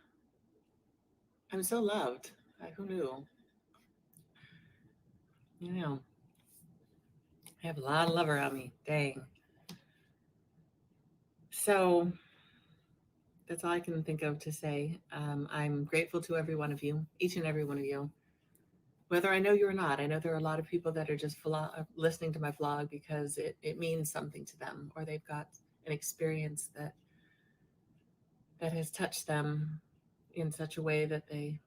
I'm so loved. Who knew? You know, I have a lot of love around me. Dang. So that's all I can think of to say. I'm grateful to every one of you, each and every one of you, whether I know you or not. I know there are a lot of people that are just listening to my vlog because it means something to them, or they've got an experience that has touched them in such a way that they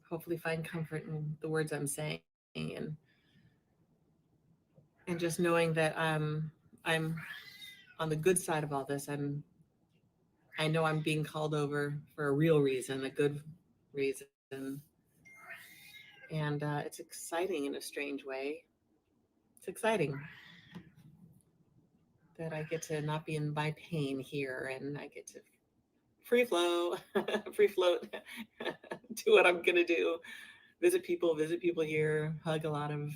hopefully find comfort in the words I'm saying, and just knowing that I'm on the good side of all this. I know I'm being called over for a real reason, a good reason, and it's exciting in a strange way. It's exciting that I get to not be in my pain here, and I get to free flow, free float, do what I'm gonna do. Visit people here, hug a lot of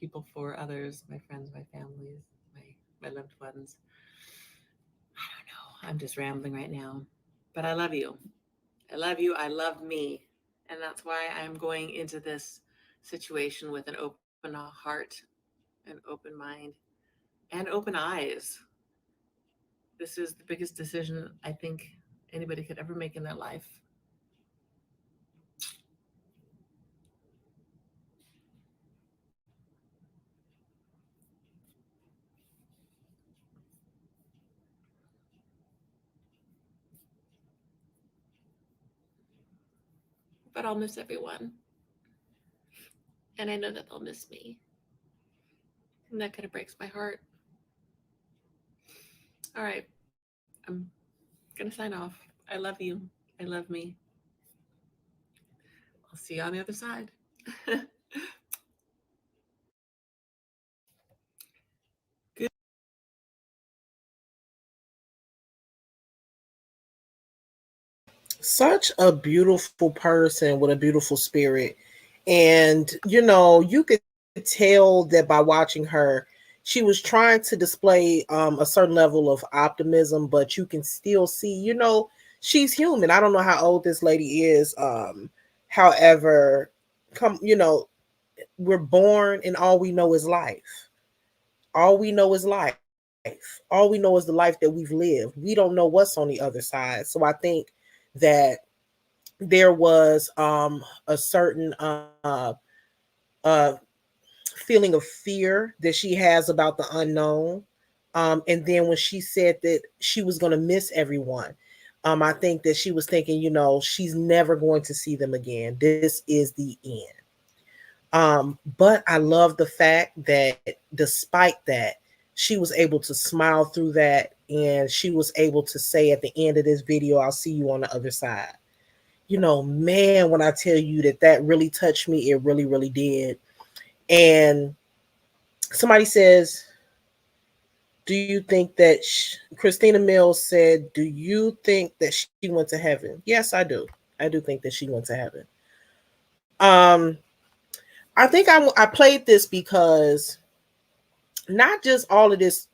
people for others, my friends, my families, my loved ones. I don't know. I'm just rambling right now, but I love you. I love you. I love me, and that's why I'm going into this situation with an open heart, an open mind, and open eyes. This is the biggest decision I think anybody could ever make in their life. But I'll miss everyone, and I know that they'll miss me, and that kind of breaks my heart. All right, I'm gonna sign off. I love you. I love me. I'll see you on the other side. Such a beautiful person with a beautiful spirit. And, you know, you could tell that by watching her, she was trying to display a certain level of optimism, but you can still see, you know, she's human. I don't know how old this lady is. However, you know, we're born and all we know is life. All we know is life. All we know is the life that we've lived. We don't know what's on the other side. So I think that there was a certain uh feeling of fear that she has about the unknown. And then when she said that she was going to miss everyone, I think that she was thinking, you know, she's never going to see them again. This is the end. But I love the fact that despite that, she was able to smile through that, and she was able to say at the end of this video, I'll see you on the other side. You know, man, when I tell you that that really touched me, it really, really did. And somebody says, do you think that Christina Mills said, do you think that she went to heaven? Yes, I do. I do think that she went to heaven. Um, I think I played this because not just all of this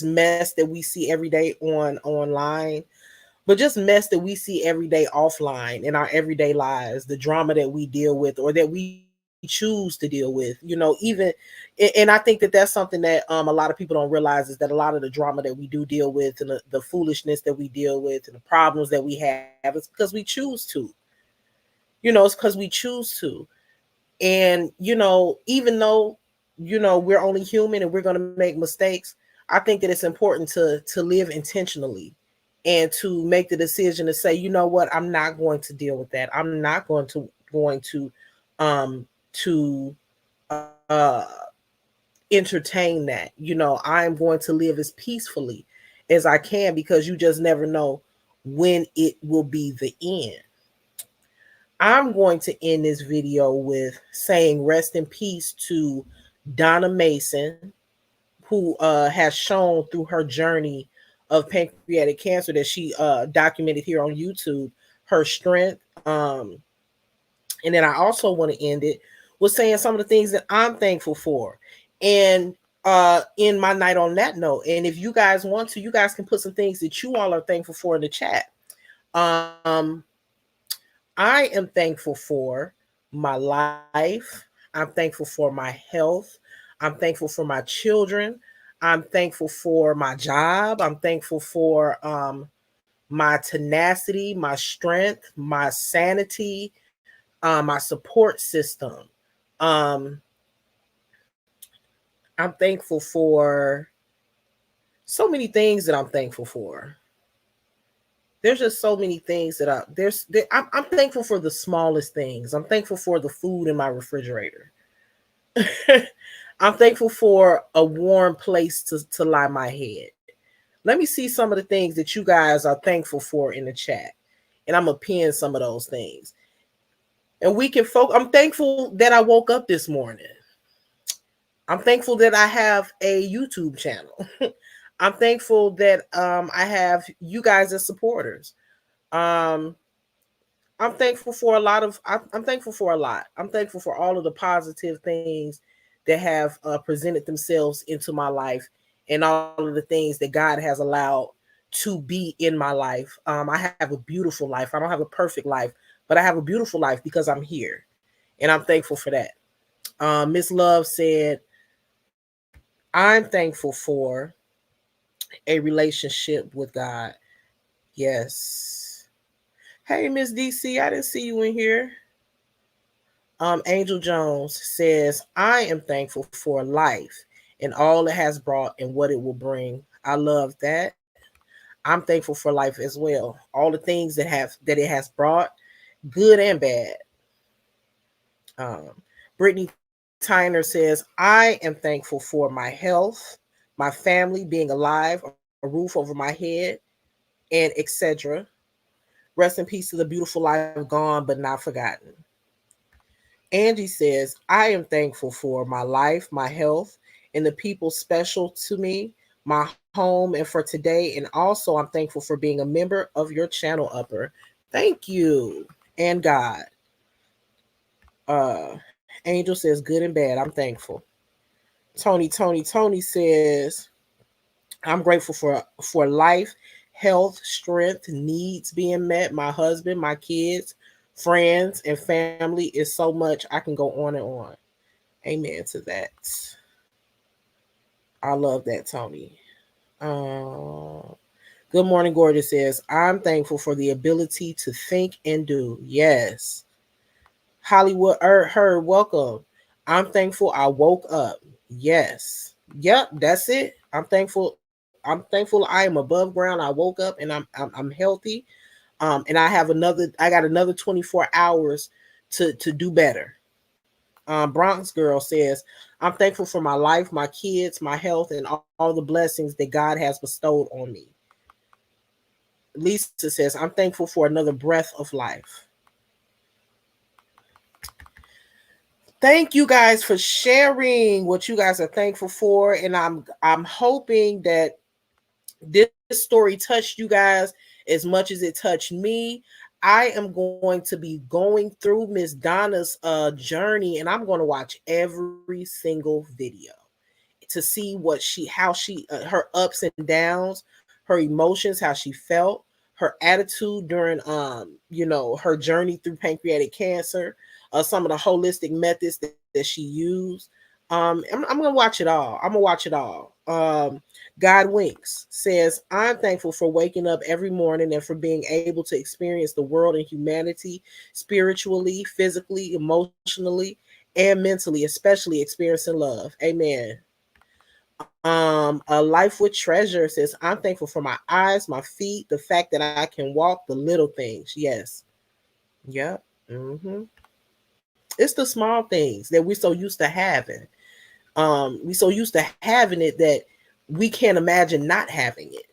mess that we see every day online, but just mess that we see every day offline in our everyday lives, the drama that we deal with or that we choose to deal with, you know, even, and I think that that's something that a lot of people don't realize, is that a lot of the drama that we do deal with, and the foolishness that we deal with, and the problems that we have, is because we choose to. You know, it's because we choose to. And, you know, even though, you know, we're only human and we're going to make mistakes, I think that it's important to live intentionally and to make the decision to say, you know what, I'm not going to deal with that. I'm not going to um to uh entertain that. You know, I'm going to live as peacefully as I can, because you just never know when it will be the end. I'm going to end this video with saying rest in peace to Donna Mason, who has shown through her journey of pancreatic cancer that she documented here on YouTube. her strength. And then I also want to end it with saying some of the things that I'm thankful for. And in my night on that note, and if you guys want to, you guys can put some things that you all are thankful for in the chat. Um, I am thankful for my life. I'm thankful for my health. I'm thankful for my children. I'm thankful for my job. I'm thankful for my tenacity, my strength, my sanity, my support system. Um, I'm thankful for so many things that I'm thankful for. There's just so many things that I'm thankful for the smallest things. I'm thankful for the food in my refrigerator. I'm thankful for a warm place to lie my head. Let me see some of the things that you guys are thankful for in the chat. And I'm going to pin some of those things. And we can focus. I'm thankful that I woke up this morning. I'm thankful that I have a YouTube channel. I'm thankful that I have you guys as supporters. Um, I'm thankful for a lot of. I'm thankful for a lot. I'm thankful for all of the positive things that have presented themselves into my life, and all of the things that God has allowed to be in my life. I have a beautiful life. I don't have a perfect life, but I have a beautiful life because I'm here, and I'm thankful for that. Miss Love said, "I'm thankful for a relationship with God." Yes. Hey, Miss DC, I didn't see you in here. Angel Jones says, I am thankful for life and all it has brought and what it will bring. I love that. I'm thankful for life as well. All the things that it has brought, good and bad. Brittany Tyner says, I am thankful for my health, my family being alive, a roof over my head, and etc. Rest in peace to the beautiful life gone but not forgotten. Angie says, I am thankful for my life, my health, and the people special to me, my home, and for today. And also, I'm thankful for being a member of your channel, Upper. Thank you. And God. Angel says, good and bad. I'm thankful. Tony says, I'm grateful for life, health, strength, needs being met, my husband, my kids, friends, and family is so much. I can go on and on. Amen to that. I love that, Tony. Good morning, Gorgeous says, I'm thankful for the ability to think and do. Yes. Hollywood Heard, welcome. I'm thankful I woke up. Yes. Yep, that's it. I'm thankful. I am above ground. I woke up and I'm healthy. And I got another 24 hours to do better. Bronx Girl says, I'm thankful for my life, my kids, my health, and all the blessings that God has bestowed on me. Lisa says, I'm thankful for another breath of life. Thank you guys for sharing what you guys are thankful for. And I'm hoping that this story touched you guys as much as it touched me. I am going to be going through Miss Donna's journey, and I'm going to watch every single video to see how she her ups and downs, her emotions, how she felt, her attitude during her journey through pancreatic cancer, some of the holistic methods that she used. I'm gonna watch it all. I'm gonna watch it all. God Winks says, I'm thankful for waking up every morning and for being able to experience the world and humanity spiritually, physically, emotionally, and mentally, especially experiencing love. Amen. A Life with Treasure says, I'm thankful for my eyes, my feet, the fact that I can walk, the little things. Yes. Yep. Mm-hmm. It's the small things that we're so used to having. We so used to having it that we can't imagine not having it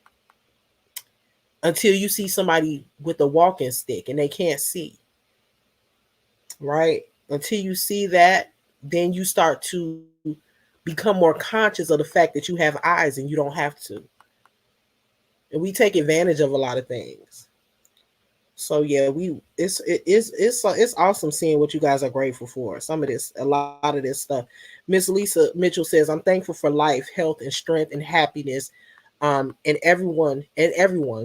until you see somebody with a walking stick and they can't see. Right? Until you see that, then you start to become more conscious of the fact that you have eyes and you don't have to. And we take advantage of a lot of things. So yeah, it's awesome seeing what you guys are grateful for. Some of this, a lot of this stuff. Miss Lisa Mitchell says, "I'm thankful for life, health, and strength and happiness, and everyone,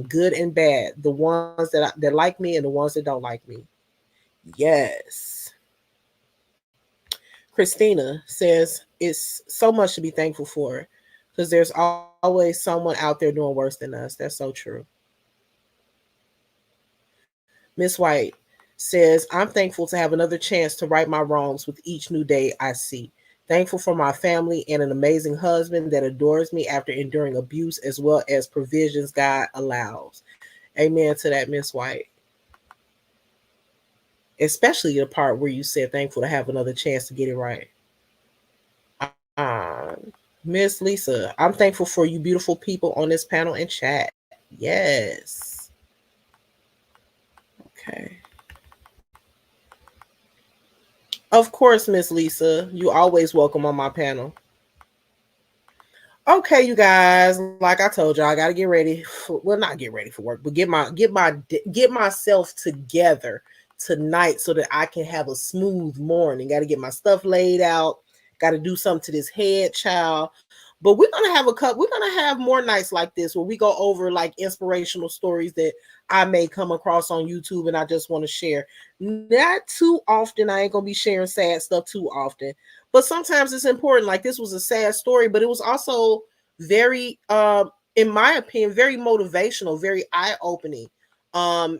good and bad, the ones that like me and the ones that don't like me." Yes. Christina says, "It's so much to be thankful for, because there's always someone out there doing worse than us." That's so true. Miss White says, "I'm thankful to have another chance to right my wrongs with each new day I see. Thankful for my family and an amazing husband that adores me after enduring abuse as well as provisions God allows." Amen to that, Miss White. Especially the part where you said thankful to have another chance to get it right. Miss Lisa, I'm thankful for you beautiful people on this panel and chat. Yes. Okay. Of course, Miss Lisa. You always welcome on my panel. Okay, you guys. Like I told y'all, I gotta get ready. Well, not get ready for work, but get myself together tonight so that I can have a smooth morning. Got to get my stuff laid out. Got to do something to this head, child. But we're gonna have a cup. We're gonna have more nights like this where we go over like inspirational stories that I may come across on YouTube, and I just want to share. Not too often. I ain't gonna be sharing sad stuff too often, but sometimes it's important. Like this was a sad story, but it was also very, in my opinion, very motivational, very eye opening. Um,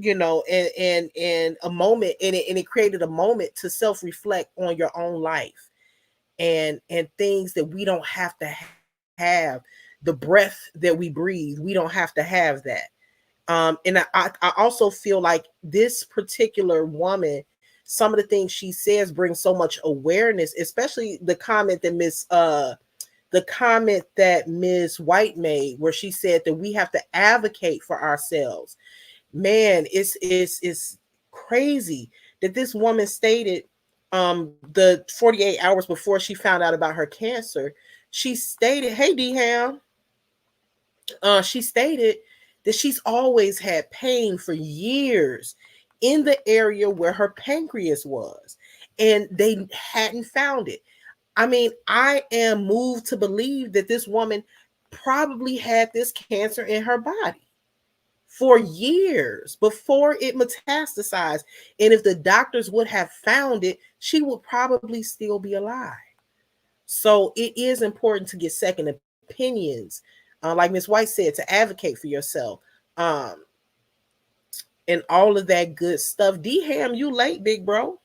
and a moment, and it created a moment to self reflect on your own life and things that we don't have to have. The breath that we breathe, we don't have to have that. And I also feel like this particular woman, some of the things she says bring so much awareness, especially the comment that Ms. White made, where she said that we have to advocate for ourselves. Man, it's crazy that this woman stated, the 48 hours before she found out about her cancer, she stated, "Hey, Dham," she stated that she's always had pain for years in the area where her pancreas was, and they hadn't found it. I mean, I am moved to believe that this woman probably had this cancer in her body for years before it metastasized. And if the doctors would have found it, she would probably still be alive. So it is important to get second opinions, like Miss White said, to advocate for yourself, um, and all of that good stuff. D Ham, you late, big bro.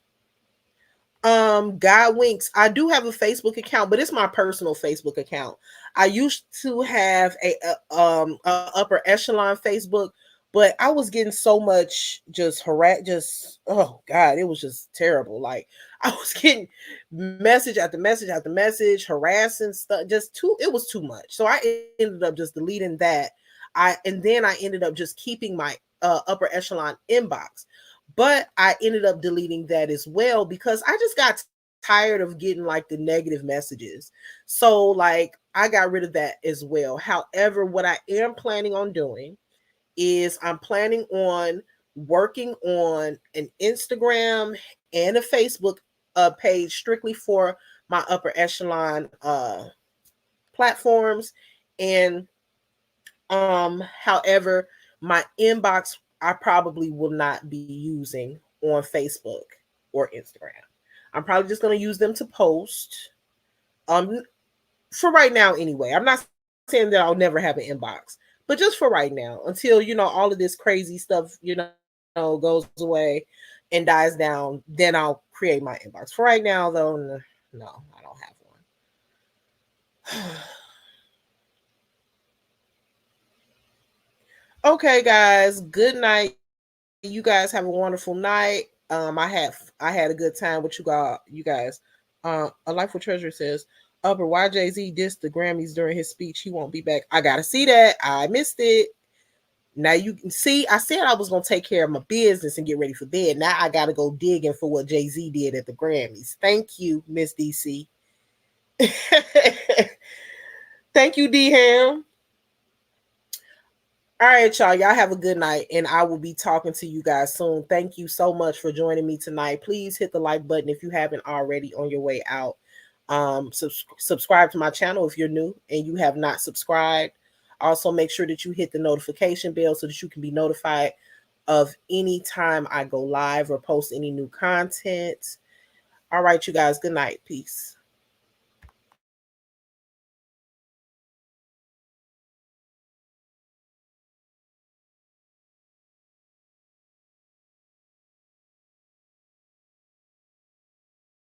God winks. I do have a Facebook account, but it's my personal Facebook account. I used to have a upper echelon Facebook, but I was getting so much just just, oh god, it was just terrible. Like I was getting message after message after message, harassing stuff, just too, it was too much. So I ended up just deleting that. And then I ended up just keeping my upper echelon inbox. But I ended up deleting that as well because I just got tired of getting like the negative messages. So like I got rid of that as well. However, what I am planning on doing is I'm planning on working on an Instagram and a Facebook page strictly for my upper echelon platforms. And however, my inbox I probably will not be using on Facebook or Instagram. I'm probably just going to use them to post. Um, for right now, anyway. I'm not saying that I'll never have an inbox, but just for right now, until all of this crazy stuff goes away and dies down, then I'll create my inbox. For right now, though, no, I don't have one. Okay, guys. Good night. You guys have a wonderful night. I had a good time with you guys. A Life with Treasure says, "Upper, why Jay-Z dissed the Grammys during his speech? He won't be back." I gotta see that. I missed it. Now you can see. I said I was gonna take care of my business and get ready for bed. Now I gotta go digging for what Jay-Z did at the Grammys. Thank you, Miss DC. Thank you, D Ham. All right, y'all. Y'all have a good night, and I will be talking to you guys soon. Thank you so much for joining me tonight. Please hit the like button if you haven't already on your way out. Subscribe to my channel if you're new and you have not subscribed. Also, make sure that you hit the notification bell so that you can be notified of any time I go live or post any new content. All right, you guys. Good night. Peace.